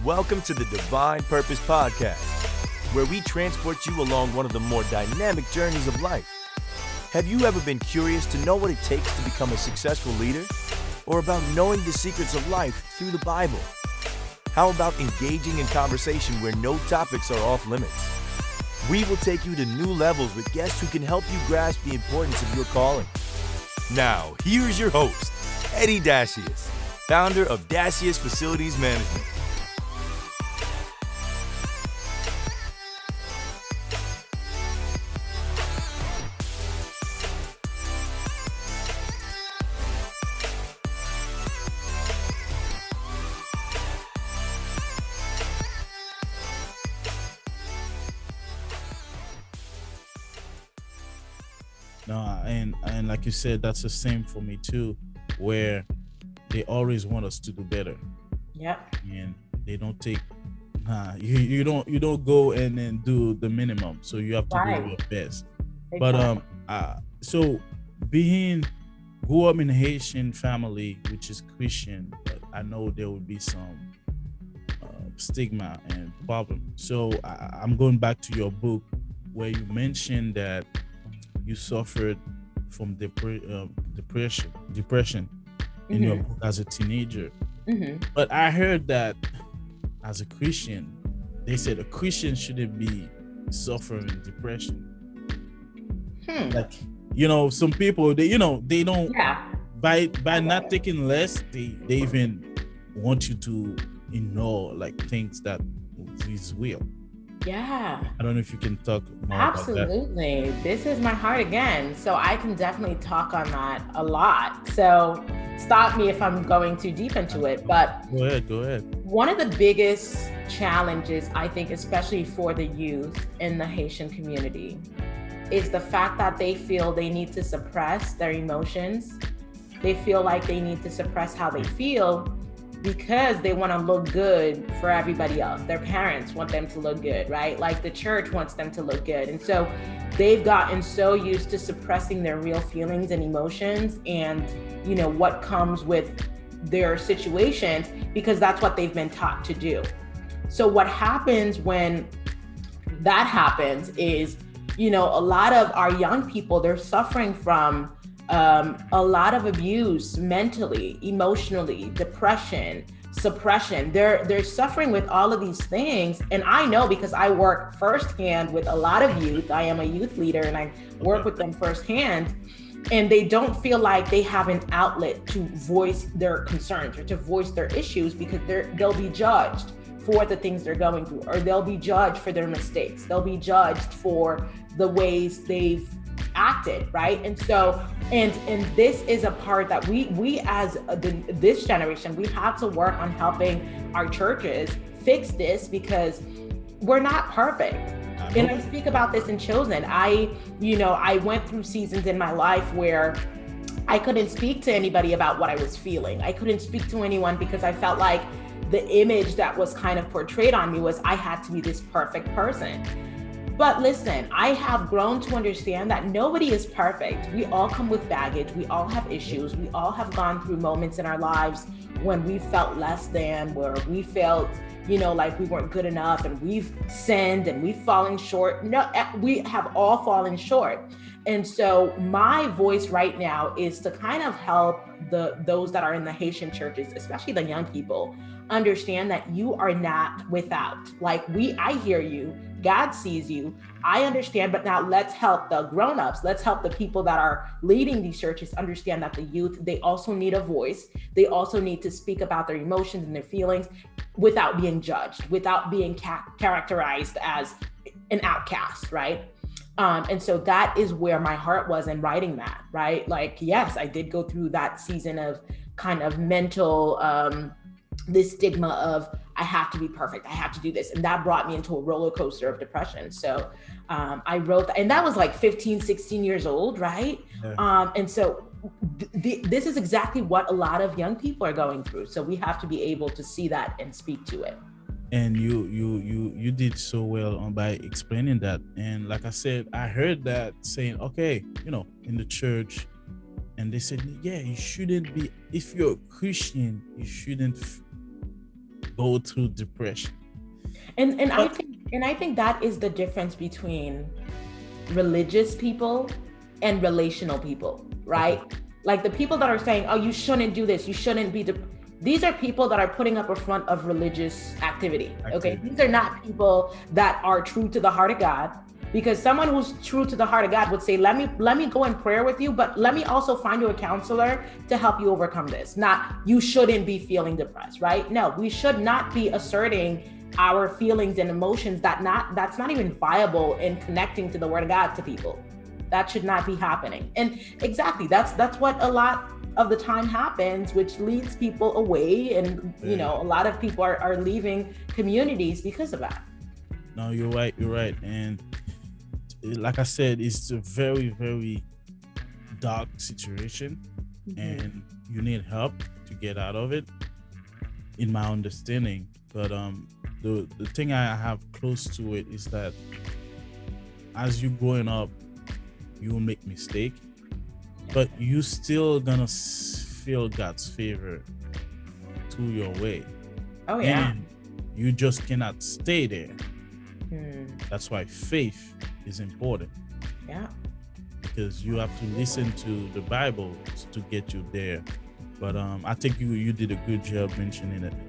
Welcome to the Divine Purpose Podcast, where we transport you along one of the more dynamic journeys of life. Have you ever been curious to know what it takes to become a successful leader? Or about knowing the secrets of life through the Bible? How about engaging in conversation where no topics are off limits? We will take you to new levels with guests who can help you grasp the importance of your calling. Now, here's your host, Eddy Dacius, founder of Dacius Facilities Management. No, and like you said, that's the same for me too, where they always want us to do better. Yep. And they don't take you don't go and then do the minimum. So you have to do your best. Exactly. But so grew up in a Haitian family, which is Christian, but I know there would be some stigma and problem. So I'm going back to your book where you mentioned that you suffered from depression in your book as a teenager. Mm-hmm. But I heard that as a Christian, they said a Christian shouldn't be suffering depression. Like, some people, they don't, by not taking less, they even want you to ignore like things that is real. Yeah. I don't know if you can talk more Absolutely. About that. This is my heart again. So I can definitely talk on that a lot. So stop me if I'm going too deep into it. But Go ahead. One of the biggest challenges, I think, especially for the youth in the Haitian community, is the fact that they feel they need to suppress their emotions. They feel like they need to suppress how they feel because they want to look good for everybody else. Their parents want them to look good, right? Like the church wants them to look good. And so they've gotten so used to suppressing their real feelings and emotions and, what comes with their situations because that's what they've been taught to do. So what happens when that happens is, a lot of our young people, they're suffering from a lot of abuse mentally, emotionally, depression, suppression. They're suffering with all of these things. And I know because I work firsthand with a lot of youth. I am a youth leader and I work with them firsthand. And they don't feel like they have an outlet to voice their concerns or to voice their issues because they'll be judged for the things they're going through, or they'll be judged for their mistakes. They'll be judged for the ways they've acted, right? And so, and this is a part that we as this generation, we have to work on helping our churches fix this because we're not perfect. And I speak about this in Chosen. I went through seasons in my life where I couldn't speak to anybody about what I was feeling. I couldn't speak to anyone because I felt like the image that was kind of portrayed on me was I had to be this perfect person. But listen, I have grown to understand that nobody is perfect. We all come with baggage. We all have issues. We all have gone through moments in our lives when we felt less than, where we felt, like we weren't good enough, and we've sinned and we've fallen short. No, we have all fallen short. And so my voice right now is to kind of help those that are in the Haitian churches, especially the young people, understand that you are not without. Like I hear you. God sees you. I understand, but now let's help the grown-ups. Let's help the people that are leading these churches understand that the youth, they also need a voice. They also need to speak about their emotions and their feelings without being judged, without being characterized as an outcast, right? And so that is where my heart was in writing that, right? Like, yes, I did go through that season of kind of mental, this stigma of I have to be perfect. I have to do this. And that brought me into a roller coaster of depression. So I wrote that, and that was like 15, 16 years old, right? Yeah. And so this is exactly what a lot of young people are going through. So we have to be able to see that and speak to it. And you did so well by explaining that. And like I said, I heard that saying, okay, in the church, and they said, yeah, you shouldn't be, if you're a Christian, you shouldn't go through depression. And I think that is the difference between religious people and relational people, right? Okay. Like the people that are saying, oh, you shouldn't do this, you shouldn't be these are people that are putting up a front of religious activity. Okay, these are not people that are true to the heart of God, because someone who's true to the heart of God would say, let me go in prayer with you, but let me also find you a counselor to help you overcome this. Not, you shouldn't be feeling depressed, right? No, we should not be asserting our feelings and emotions that's not even viable in connecting to the word of God to people. That should not be happening. And exactly, that's what a lot of the time happens, which leads people away. And, you know, a lot of people are leaving communities because of that. No, you're right. And like I said, it's a very, very dark situation, and you need help to get out of it, in my understanding. But the thing I have close to it is that as you growing up, you will make mistake, but you still gonna feel God's favor to your way. Oh yeah. And you just cannot stay there. That's why faith is important. Yeah. Because you have to listen to the Bible to get you there. But I think you did a good job mentioning it.